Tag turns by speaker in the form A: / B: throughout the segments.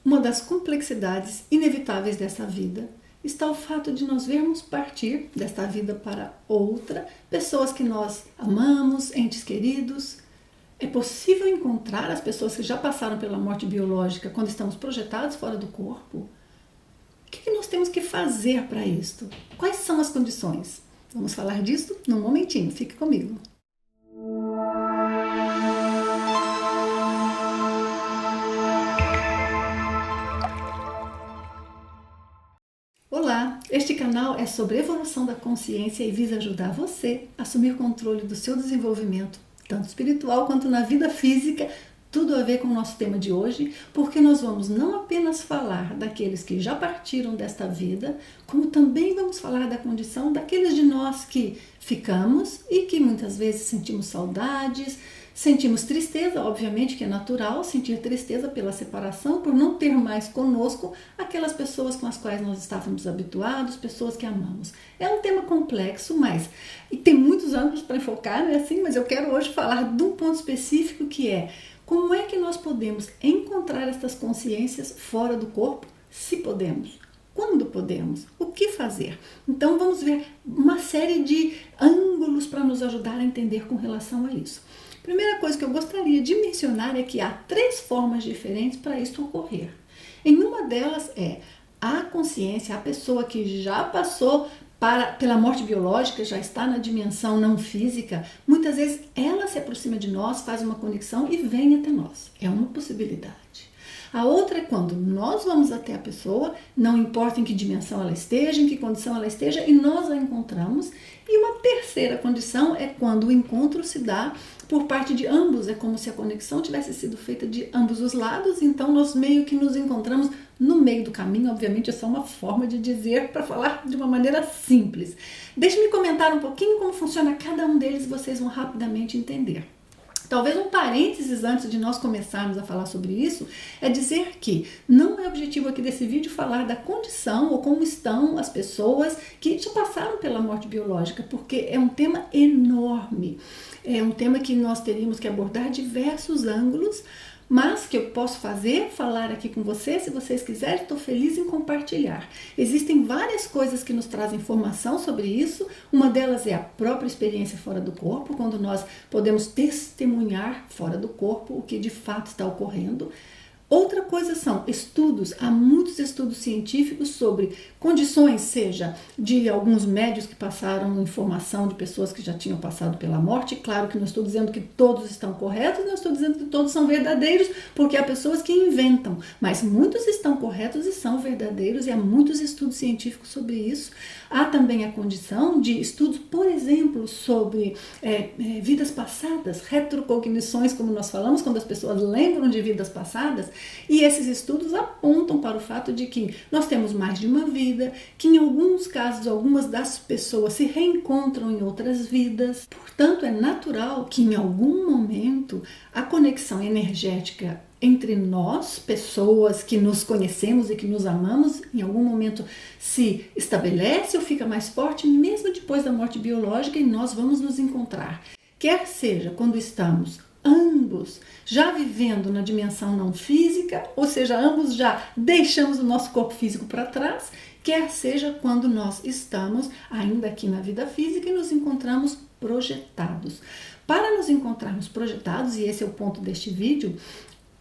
A: Uma das complexidades inevitáveis dessa vida está o fato de nós vermos partir desta vida para outra pessoas que nós amamos, entes queridos. É possível encontrar as pessoas que já passaram pela morte biológica quando estamos projetados fora do corpo? O que nós temos que fazer para isto? Quais são as condições? Vamos falar disso num momentinho, fique comigo. Olá, este canal é sobre evolução da consciência e visa ajudar você a assumir controle do seu desenvolvimento, tanto espiritual quanto na vida física, tudo a ver com o nosso tema de hoje, porque nós vamos não apenas falar daqueles que já partiram desta vida, como também vamos falar da condição daqueles de nós que ficamos e que muitas vezes sentimos saudades, sentimos tristeza, obviamente que é natural sentir tristeza pela separação, por não ter mais conosco aquelas pessoas com as quais nós estávamos habituados, pessoas que amamos. É um tema complexo, mas e tem muitos ângulos para enfocar, não é assim? Mas eu quero hoje falar de um ponto específico que é como é que nós podemos encontrar estas consciências fora do corpo, se podemos. Quando podemos? O que fazer? Então vamos ver uma série de ângulos para nos ajudar a entender com relação a isso. Primeira coisa que eu gostaria de mencionar é que há 3 formas diferentes para isso ocorrer. Em uma delas é a consciência, a pessoa que já passou pela morte biológica, já está na dimensão não física, muitas vezes ela se aproxima de nós, faz uma conexão e vem até nós. É uma possibilidade. A outra é quando nós vamos até a pessoa, não importa em que dimensão ela esteja, em que condição ela esteja, e nós a encontramos. E uma terceira condição é quando o encontro se dá por parte de ambos, é como se a conexão tivesse sido feita de ambos os lados, então nós meio que nos encontramos no meio do caminho. Obviamente é só uma forma de dizer para falar de uma maneira simples. Deixe-me comentar um pouquinho como funciona cada um deles e vocês vão rapidamente entender. Talvez um parênteses antes de nós começarmos a falar sobre isso é dizer que não é objetivo aqui desse vídeo falar da condição ou como estão as pessoas que já passaram pela morte biológica, porque é um tema enorme. É um tema que nós teríamos que abordar diversos ângulos, mas que eu posso falar aqui com vocês, se vocês quiserem, estou feliz em compartilhar. Existem várias coisas que nos trazem informação sobre isso, uma delas é a própria experiência fora do corpo, quando nós podemos testemunhar fora do corpo o que de fato está ocorrendo. Outra coisa são estudos, há muitos estudos científicos sobre condições, seja de alguns médios que passaram informação de pessoas que já tinham passado pela morte. Claro que não estou dizendo que todos estão corretos, não estou dizendo que todos são verdadeiros, porque há pessoas que inventam, mas muitos estão corretos e são verdadeiros e há muitos estudos científicos sobre isso. Há também a condição de estudos, por exemplo, sobre vidas passadas, retrocognições, como nós falamos, quando as pessoas lembram de vidas passadas. E esses estudos apontam para o fato de que nós temos mais de uma vida, que em alguns casos, algumas das pessoas se reencontram em outras vidas. Portanto, é natural que em algum momento a conexão energética entre nós, pessoas que nos conhecemos e que nos amamos, em algum momento se estabelece ou fica mais forte, mesmo depois da morte biológica, e nós vamos nos encontrar. Quer seja quando estamos ambos já vivendo na dimensão não física, ou seja, ambos já deixamos o nosso corpo físico para trás, quer seja quando nós estamos ainda aqui na vida física e nos encontramos projetados. Para nos encontrarmos projetados, e esse é o ponto deste vídeo,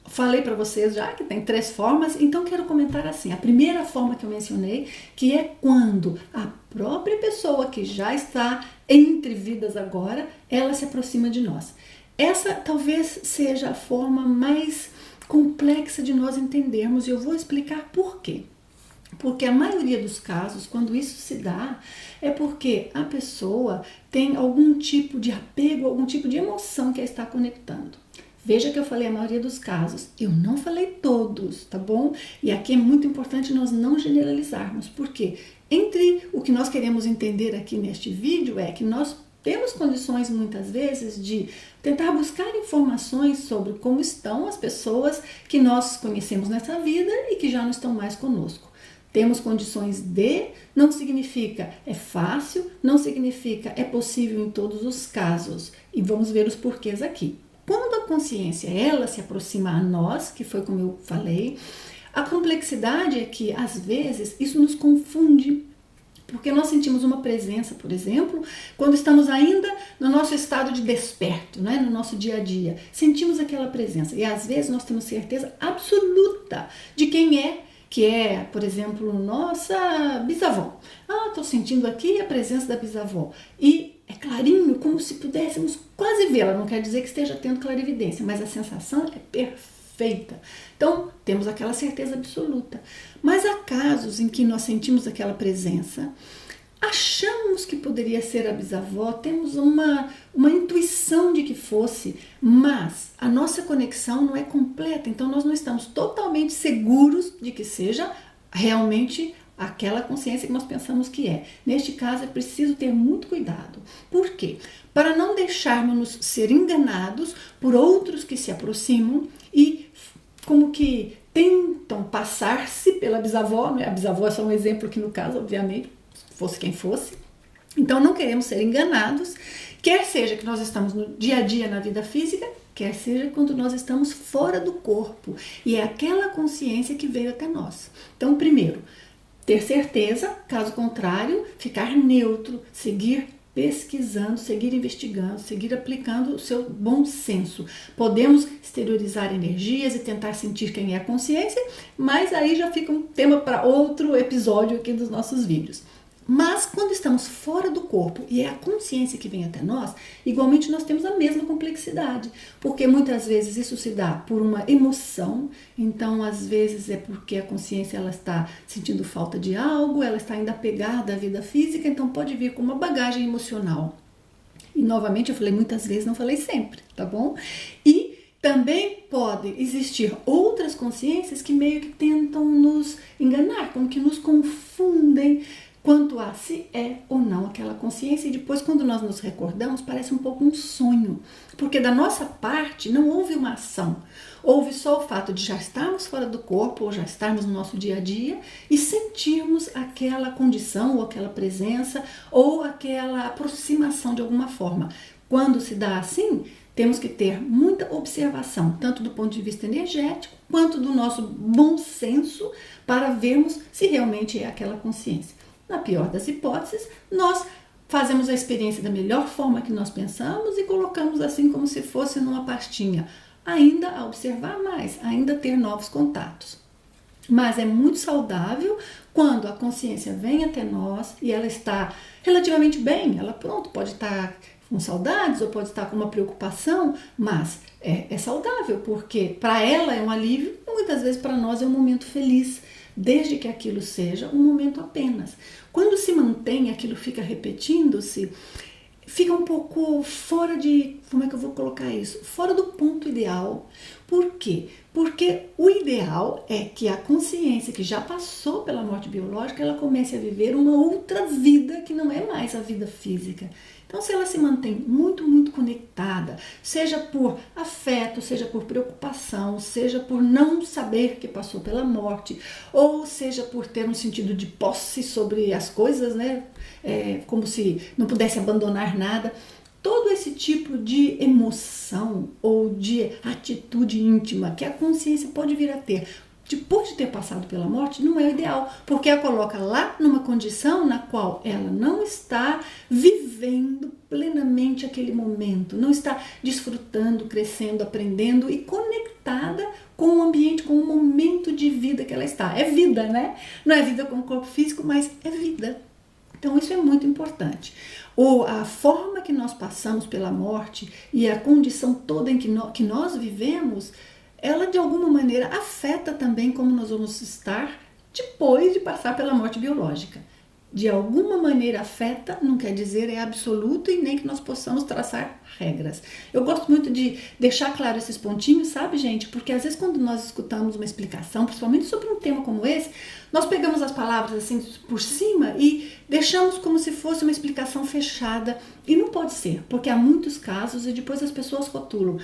A: falei para vocês já que tem 3 formas, então quero comentar assim. A primeira forma que eu mencionei, que é quando a própria pessoa que já está entre vidas agora, ela se aproxima de nós. Essa talvez seja a forma mais complexa de nós entendermos e eu vou explicar por quê. Porque a maioria dos casos, quando isso se dá, é porque a pessoa tem algum tipo de apego, algum tipo de emoção que a está conectando. Veja que eu falei a maioria dos casos, eu não falei todos, tá bom? E aqui é muito importante nós não generalizarmos, porque entre o que nós queremos entender aqui neste vídeo é que nós temos condições muitas vezes de tentar buscar informações sobre como estão as pessoas que nós conhecemos nessa vida e que já não estão mais conosco. Temos condições de, não significa é fácil, não significa é possível em todos os casos. E vamos ver os porquês aqui. Quando a consciência ela se aproxima a nós, que foi como eu falei, A complexidade é que, às vezes, isso nos confunde, porque nós sentimos uma presença, por exemplo, quando estamos ainda no nosso estado de desperto, né? No nosso dia a dia. Sentimos aquela presença e, às vezes, nós temos certeza absoluta de quem é, que é, por exemplo, nossa bisavó. Estou sentindo aqui a presença da bisavó. E é clarinho, como se pudéssemos quase vê-la. Não quer dizer que esteja tendo clarividência, mas a sensação é perfeita. Então, temos aquela certeza absoluta. Mas há casos em que nós sentimos aquela presença, achamos que poderia ser a bisavó, temos uma intuição de que fosse, mas a nossa conexão não é completa, então nós não estamos totalmente seguros de que seja realmente aquela consciência que nós pensamos que é. Neste caso é preciso ter muito cuidado. Por quê? Para não deixarmos ser enganados por outros que se aproximam e como que tentam passar-se pela bisavó, né? A bisavó é só um exemplo aqui no caso, obviamente, fosse quem fosse. Então não queremos ser enganados, quer seja que nós estamos no dia a dia na vida física, quer seja quando nós estamos fora do corpo. E é aquela consciência que veio até nós. Então, primeiro, ter certeza, caso contrário, ficar neutro, seguir pesquisando, seguir investigando, seguir aplicando o seu bom senso. Podemos exteriorizar energias e tentar sentir quem é a consciência, mas aí já fica um tema para outro episódio aqui dos nossos vídeos. Mas quando estamos fora do corpo e é a consciência que vem até nós, igualmente nós temos a mesma complexidade, porque muitas vezes isso se dá por uma emoção, então às vezes é porque a consciência ela está sentindo falta de algo, ela está ainda apegada à vida física, então pode vir com uma bagagem emocional. E novamente eu falei muitas vezes, não falei sempre, tá bom? E também pode existir outras consciências que meio que tentam nos enganar, como que nos confundem quanto a se é ou não aquela consciência, e depois quando nós nos recordamos parece um pouco um sonho, porque da nossa parte não houve uma ação, houve só o fato de já estarmos fora do corpo ou já estarmos no nosso dia a dia e sentirmos aquela condição ou aquela presença ou aquela aproximação de alguma forma. Quando se dá assim, temos que ter muita observação, tanto do ponto de vista energético quanto do nosso bom senso, para vermos se realmente é aquela consciência. Na pior das hipóteses, nós fazemos a experiência da melhor forma que nós pensamos e colocamos assim como se fosse numa pastinha, ainda a observar mais, ainda ter novos contatos. Mas é muito saudável quando a consciência vem até nós e ela está relativamente bem, ela pode estar com saudades ou pode estar com uma preocupação, mas é saudável, porque para ela é um alívio e muitas vezes para nós é um momento feliz, desde que aquilo seja um momento apenas. Quando se mantém, aquilo fica repetindo-se, fica um pouco fora de, como é que eu vou colocar isso? Fora do ponto ideal. Por quê? Porque o ideal é que a consciência que já passou pela morte biológica, ela comece a viver uma outra vida que não é mais a vida física. Então, se ela se mantém muito, muito conectada, seja por afeto, seja por preocupação, seja por não saber que passou pela morte, ou seja por ter um sentido de posse sobre as coisas, né? Como se não pudesse abandonar nada, todo esse tipo de emoção ou de atitude íntima que a consciência pode vir a ter depois de ter passado pela morte, não é o ideal, porque a coloca lá numa condição na qual ela não está vivendo plenamente aquele momento, não está desfrutando, crescendo, aprendendo e conectada com o ambiente, com o momento de vida que ela está. É vida, né? Não é vida com o corpo físico, mas é vida. Então isso é muito importante. A forma que nós passamos pela morte e a condição toda em que nós vivemos, ela de alguma maneira afeta também como nós vamos estar depois de passar pela morte biológica. De alguma maneira afeta, não quer dizer é absoluto e nem que nós possamos traçar regras. Eu gosto muito de deixar claro esses pontinhos, sabe, gente? Porque às vezes quando nós escutamos uma explicação, principalmente sobre um tema como esse, nós pegamos as palavras assim por cima e deixamos como se fosse uma explicação fechada. E não pode ser, porque há muitos casos e depois as pessoas rotulam.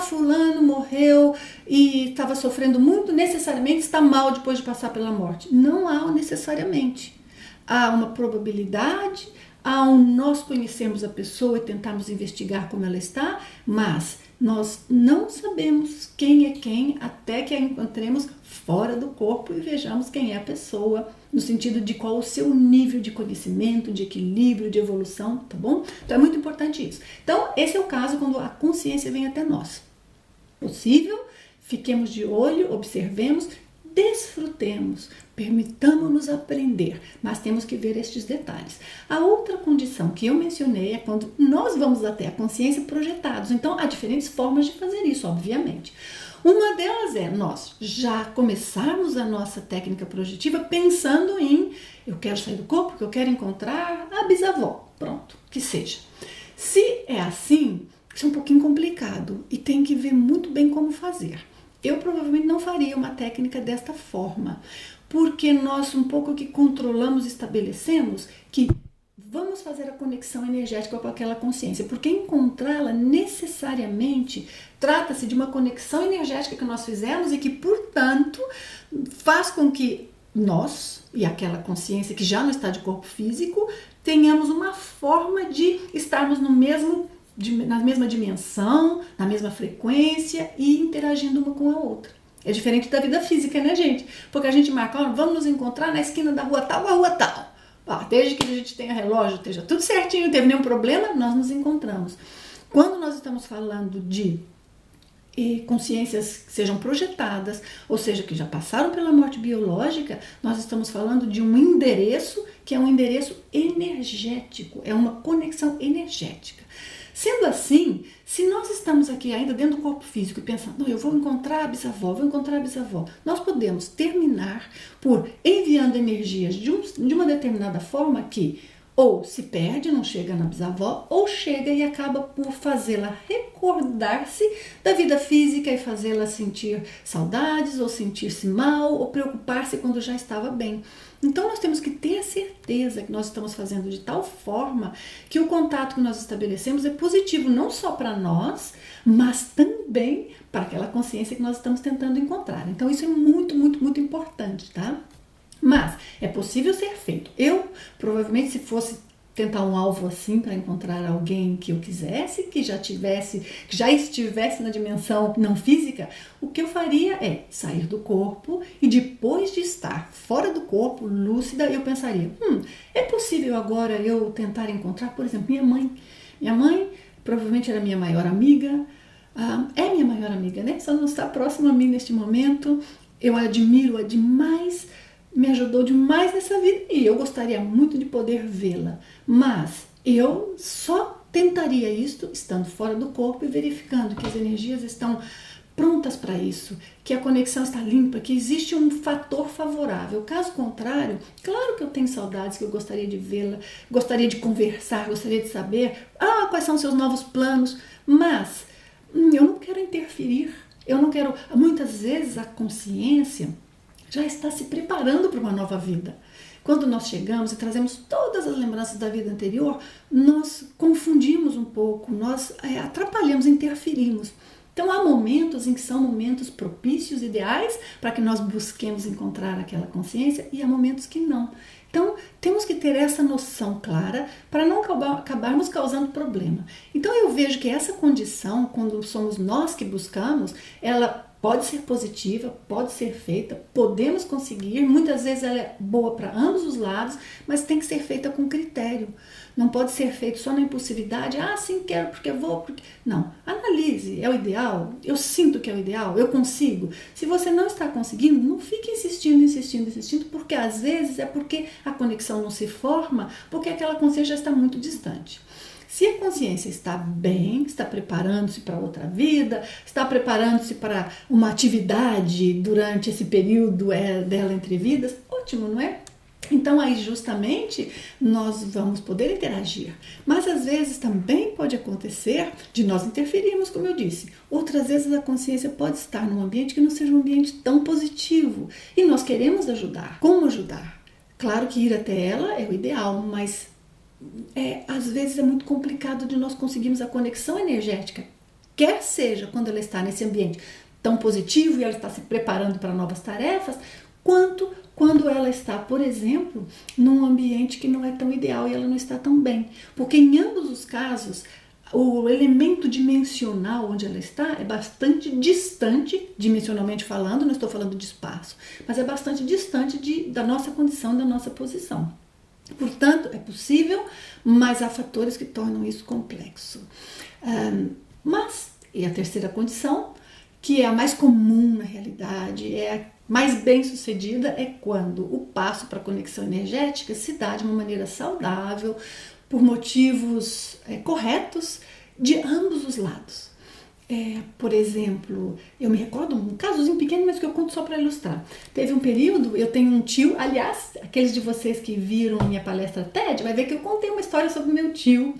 A: Fulano morreu e estava sofrendo muito, necessariamente está mal depois de passar pela morte. Não há necessariamente. Há uma probabilidade, há nós conhecermos a pessoa e tentarmos investigar como ela está, mas Nós não sabemos quem é quem até que a encontremos fora do corpo e vejamos quem é a pessoa, no sentido de qual o seu nível de conhecimento, de equilíbrio, de evolução, tá bom? Então é muito importante isso. Então esse é o caso quando a consciência vem até nós. Possível, fiquemos de olho, observemos, desfrutemos, permitamos-nos aprender, mas temos que ver estes detalhes. A outra condição que eu mencionei é quando nós vamos até a consciência projetados. Então, há diferentes formas de fazer isso, obviamente. Uma delas é nós já começarmos a nossa técnica projetiva pensando em eu quero sair do corpo, porque eu quero encontrar a bisavó. Pronto, que seja. Se é assim, isso é um pouquinho complicado e tem que ver muito bem como fazer. Eu provavelmente não faria uma técnica desta forma, porque nós um pouco que controlamos, estabelecemos que vamos fazer a conexão energética com aquela consciência, porque encontrá-la necessariamente trata-se de uma conexão energética que nós fizemos e que, portanto, faz com que nós e aquela consciência que já não está de corpo físico tenhamos uma forma de estarmos no mesmo na mesma dimensão, na mesma frequência e interagindo uma com a outra. É diferente da vida física, né, gente? Porque a gente marca, vamos nos encontrar na esquina da rua tal, a rua tal. Desde que a gente tenha relógio, esteja tudo certinho, não teve nenhum problema, nós nos encontramos. Quando nós estamos falando de consciências que sejam projetadas, ou seja, que já passaram pela morte biológica, nós estamos falando de um endereço que é um endereço energético, é uma conexão energética. Sendo assim, se nós estamos aqui ainda dentro do corpo físico e pensando, não, eu vou encontrar a bisavó, nós podemos terminar por enviando energias de uma determinada forma que ou se perde, não chega na bisavó, ou chega e acaba por fazê-la recordar-se da vida física e fazê-la sentir saudades, ou sentir-se mal, ou preocupar-se quando já estava bem. Então nós temos que ter a certeza que nós estamos fazendo de tal forma que o contato que nós estabelecemos é positivo não só para nós, mas também para aquela consciência que nós estamos tentando encontrar. Então isso é muito, muito, muito importante, tá? Mas é possível ser feito. Eu, provavelmente, se fosse tentar um alvo assim para encontrar alguém que eu quisesse, que já estivesse na dimensão não física, o que eu faria é sair do corpo e depois de estar fora do corpo, lúcida, eu pensaria, é possível agora eu tentar encontrar, por exemplo, minha mãe. Minha mãe provavelmente era minha maior amiga, é minha maior amiga, né? Só não está próxima a mim neste momento. Eu admiro-a demais, me ajudou demais nessa vida e eu gostaria muito de poder vê-la, mas eu só tentaria isso estando fora do corpo e verificando que as energias estão prontas para isso, que a conexão está limpa, que existe um fator favorável. Caso contrário, claro que eu tenho saudades, que eu gostaria de vê-la, gostaria de conversar, gostaria de saber quais são os seus novos planos, mas eu não quero interferir, eu não quero. Muitas vezes a consciência já está se preparando para uma nova vida. Quando nós chegamos e trazemos todas as lembranças da vida anterior, nós confundimos um pouco, nós atrapalhamos, interferimos. Então há momentos em que são momentos propícios, ideais, para que nós busquemos encontrar aquela consciência e há momentos que não. Então temos que ter essa noção clara para não acabarmos causando problema. Então eu vejo que essa condição, quando somos nós que buscamos, ela pode ser positiva, pode ser feita, podemos conseguir, muitas vezes ela é boa para ambos os lados, mas tem que ser feita com critério. Não pode ser feito só na impulsividade, sim, quero porque eu vou, porque... Não, analise, é o ideal, eu sinto que é o ideal, eu consigo. Se você não está conseguindo, não fique insistindo, porque às vezes é porque a conexão não se forma, porque aquela consciência já está muito distante. Se a consciência está bem, está preparando-se para outra vida, está preparando-se para uma atividade durante esse período dela entre vidas, ótimo, não é? Então aí justamente nós vamos poder interagir. Mas às vezes também pode acontecer de nós interferirmos, como eu disse. Outras vezes a consciência pode estar num ambiente que não seja um ambiente tão positivo. E nós queremos ajudar. Como ajudar? Claro que ir até ela é o ideal, mas às vezes é muito complicado de nós conseguirmos a conexão energética, quer seja quando ela está nesse ambiente tão positivo e ela está se preparando para novas tarefas, quanto quando ela está, por exemplo, num ambiente que não é tão ideal e ela não está tão bem. Porque em ambos os casos, o elemento dimensional onde ela está é bastante distante, dimensionalmente falando, não estou falando de espaço, mas é bastante distante da nossa condição, da nossa posição. Portanto, é possível, mas há fatores que tornam isso complexo. E a terceira condição, que é a mais comum na realidade, é a mais bem sucedida, é quando o passo para a conexão energética se dá de uma maneira saudável, por motivos corretos de ambos os lados. Por exemplo, eu me recordo um casozinho pequeno, mas que eu conto só para ilustrar. Teve um período, eu tenho um tio, aliás, aqueles de vocês que viram minha palestra TED, vai ver que eu contei uma história sobre meu tio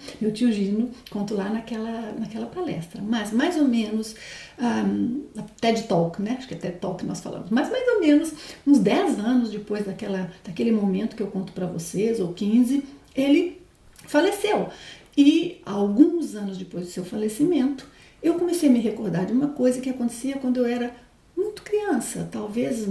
A: Gino, conto lá naquela palestra. Mas mais ou menos, TED Talk, né? Acho que é TED Talk que nós falamos, mas mais ou menos uns 10 anos depois daquele momento que eu conto para vocês, ou 15, ele faleceu. E alguns anos depois do seu falecimento, eu comecei a me recordar de uma coisa que acontecia quando eu era muito criança, talvez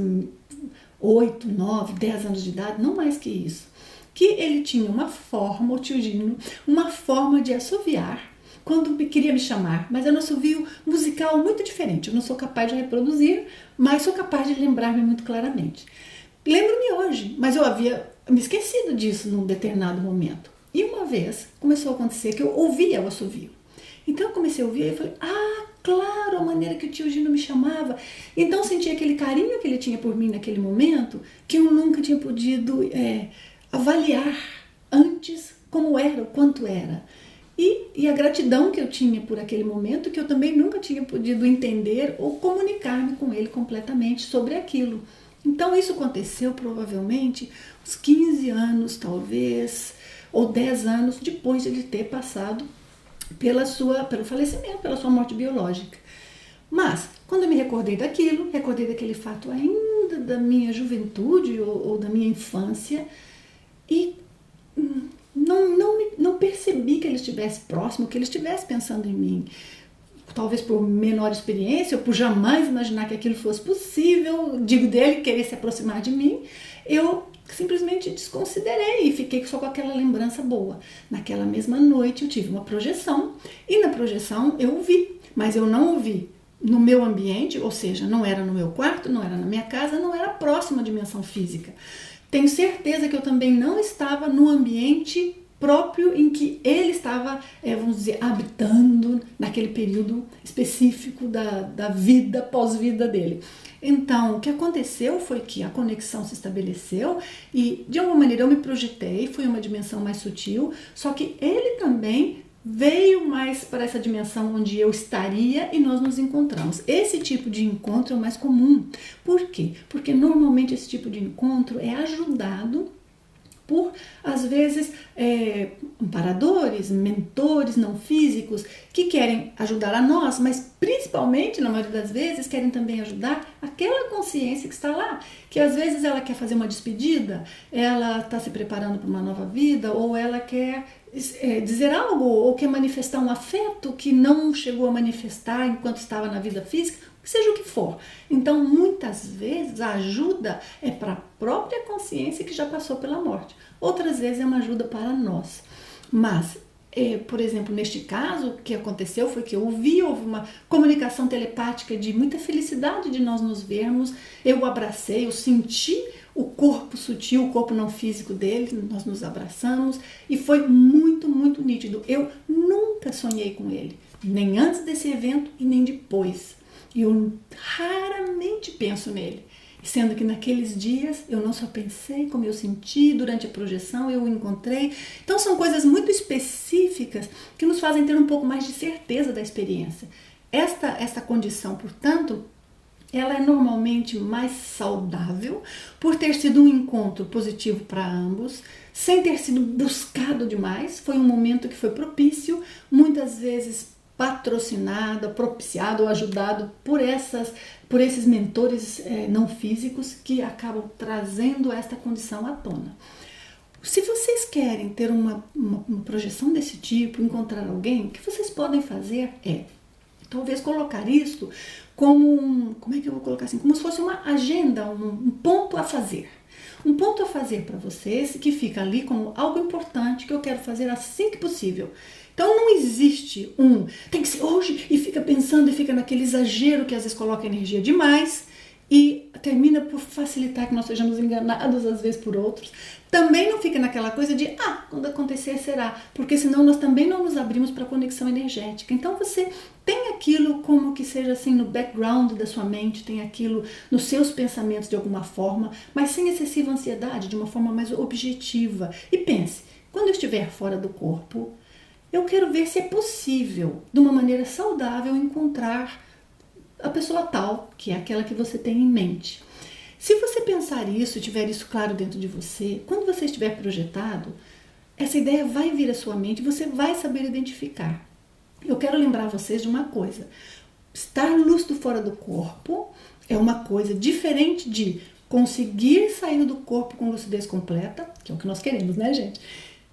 A: 8, 9, 10 anos de idade, não mais que isso. Que ele tinha uma forma, o tio Gino, uma forma de assoviar quando queria me chamar, mas era um assovio musical muito diferente. Eu não sou capaz de reproduzir, mas sou capaz de lembrar-me muito claramente. Lembro-me hoje, mas eu havia me esquecido disso num determinado momento. E uma vez começou a acontecer que eu ouvia o assovio. Então eu comecei a ouvir e eu falei, claro, a maneira que o tio Gino me chamava. Então eu senti aquele carinho que ele tinha por mim naquele momento, que eu nunca tinha podido avaliar antes como era, o quanto era. E a gratidão que eu tinha por aquele momento, que eu também nunca tinha podido entender ou comunicar-me com ele completamente sobre aquilo. Então isso aconteceu provavelmente uns 15 anos, talvez, ou 10 anos depois de ele ter passado pelo falecimento, pela sua morte biológica. Mas, quando eu me recordei daquele fato ainda da minha juventude ou da minha infância, e não percebi que ele estivesse próximo, que ele estivesse pensando em mim. Talvez por menor experiência, ou por jamais imaginar que aquilo fosse possível, digo dele, querer se aproximar de mim, eu simplesmente desconsiderei e fiquei só com aquela lembrança boa. Naquela mesma noite eu tive uma projeção, e na projeção eu ouvi, mas eu não ouvi no meu ambiente, ou seja, não era no meu quarto, não era na minha casa, não era próxima à dimensão física. Tenho certeza que eu também não estava no ambiente próprio em que ele estava, vamos dizer, habitando naquele período específico da vida, pós-vida dele. Então, o que aconteceu foi que a conexão se estabeleceu e, de alguma maneira, eu me projetei, foi uma dimensão mais sutil, só que ele também veio mais para essa dimensão onde eu estaria e nós nos encontramos. Esse tipo de encontro é o mais comum. Por quê? Porque normalmente esse tipo de encontro é ajudado por, às vezes, amparadores, mentores não físicos que querem ajudar a nós, mas principalmente, na maioria das vezes, querem também ajudar aquela consciência que está lá, que às vezes ela quer fazer uma despedida, ela está se preparando para uma nova vida, ou ela quer dizer algo, ou quer manifestar um afeto que não chegou a manifestar enquanto estava na vida física, seja o que for. Então, muitas vezes, a ajuda é para a própria consciência que já passou pela morte. Outras vezes é uma ajuda para nós. Mas, por exemplo, neste caso, o que aconteceu foi que houve uma comunicação telepática de muita felicidade de nós nos vermos. Eu o abracei, eu senti o corpo sutil, o corpo não físico dele, nós nos abraçamos e foi muito, muito nítido. Eu nunca sonhei com ele, nem antes desse evento e nem depois. Eu raramente penso nele, sendo que naqueles dias eu não só pensei, como eu senti durante a projeção, eu o encontrei. Então são coisas muito específicas que nos fazem ter um pouco mais de certeza da experiência. Esta condição, portanto, ela é normalmente mais saudável por ter sido um encontro positivo para ambos, sem ter sido buscado demais. Foi um momento que foi propício, muitas vezes patrocinado, propiciado ou ajudado por esses mentores não físicos que acabam trazendo esta condição à tona. Se vocês querem ter uma projeção desse tipo, encontrar alguém, o que vocês podem fazer é talvez colocar isso como como é que eu vou colocar assim? Como se fosse uma agenda, um ponto a fazer. um ponto a fazer para vocês que fica ali como algo importante que eu quero fazer assim que possível. Então não existe tem que ser hoje e fica pensando e fica naquele exagero que às vezes coloca energia demais e termina por facilitar que nós sejamos enganados às vezes por outros. Também não fica naquela coisa de, quando acontecer será, porque senão nós também não nos abrimos para a conexão energética. Então você tem aquilo como que seja assim no background da sua mente, tem aquilo nos seus pensamentos de alguma forma, mas sem excessiva ansiedade, de uma forma mais objetiva. E pense, quando eu estiver fora do corpo, eu quero ver se é possível, de uma maneira saudável, encontrar a pessoa tal, que é aquela que você tem em mente. Se você pensar isso, tiver isso claro dentro de você, quando você estiver projetado, essa ideia vai vir à sua mente e você vai saber identificar. Eu quero lembrar vocês de uma coisa. Estar lúcido fora do corpo é uma coisa diferente de conseguir sair do corpo com lucidez completa, que é o que nós queremos, né, gente?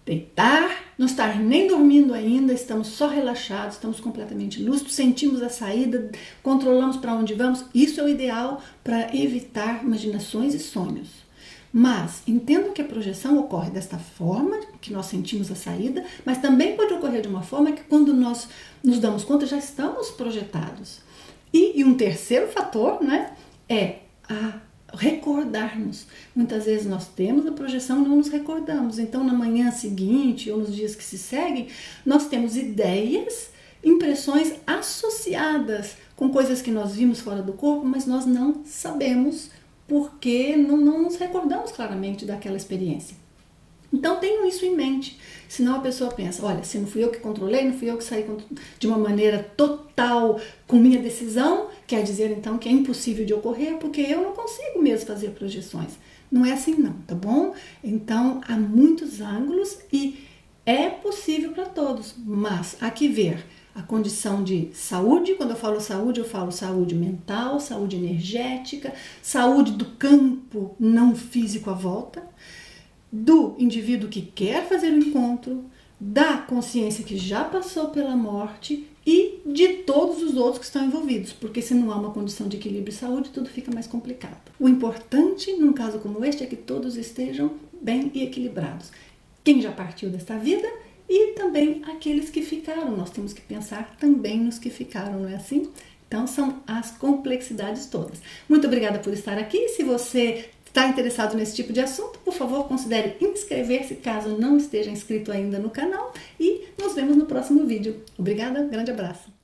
A: Deitar, não estar nem dormindo ainda, estamos só relaxados, estamos completamente lúcidos, sentimos a saída, controlamos para onde vamos. Isso é o ideal para evitar imaginações e sonhos. Mas entendam que a projeção ocorre desta forma, que nós sentimos a saída, mas também pode ocorrer de uma forma que quando nós nos damos conta já estamos projetados. E um terceiro fator, né, é recordar-nos. Muitas vezes nós temos a projeção e não nos recordamos. Então, na manhã seguinte ou nos dias que se seguem, nós temos ideias, impressões associadas com coisas que nós vimos fora do corpo, mas nós não sabemos porque não nos recordamos claramente daquela experiência. Então tenham isso em mente, senão a pessoa pensa, olha, se não fui eu que controlei, não fui eu que saí de uma maneira total com minha decisão, quer dizer então que é impossível de ocorrer, porque eu não consigo mesmo fazer projeções. Não é assim não, tá bom? Então há muitos ângulos e é possível para todos, mas há que ver a condição de saúde. Quando eu falo saúde mental, saúde energética, saúde do campo não físico à volta, do indivíduo que quer fazer o encontro, da consciência que já passou pela morte e de todos os outros que estão envolvidos, porque se não há uma condição de equilíbrio e saúde, tudo fica mais complicado. O importante, num caso como este, é que todos estejam bem e equilibrados. Quem já partiu desta vida e também aqueles que ficaram. Nós temos que pensar também nos que ficaram, não é assim? Então são as complexidades todas. Muito obrigada por estar aqui. Se você está interessado nesse tipo de assunto, por favor, considere inscrever-se caso não esteja inscrito ainda no canal e nos vemos no próximo vídeo. Obrigada, grande abraço!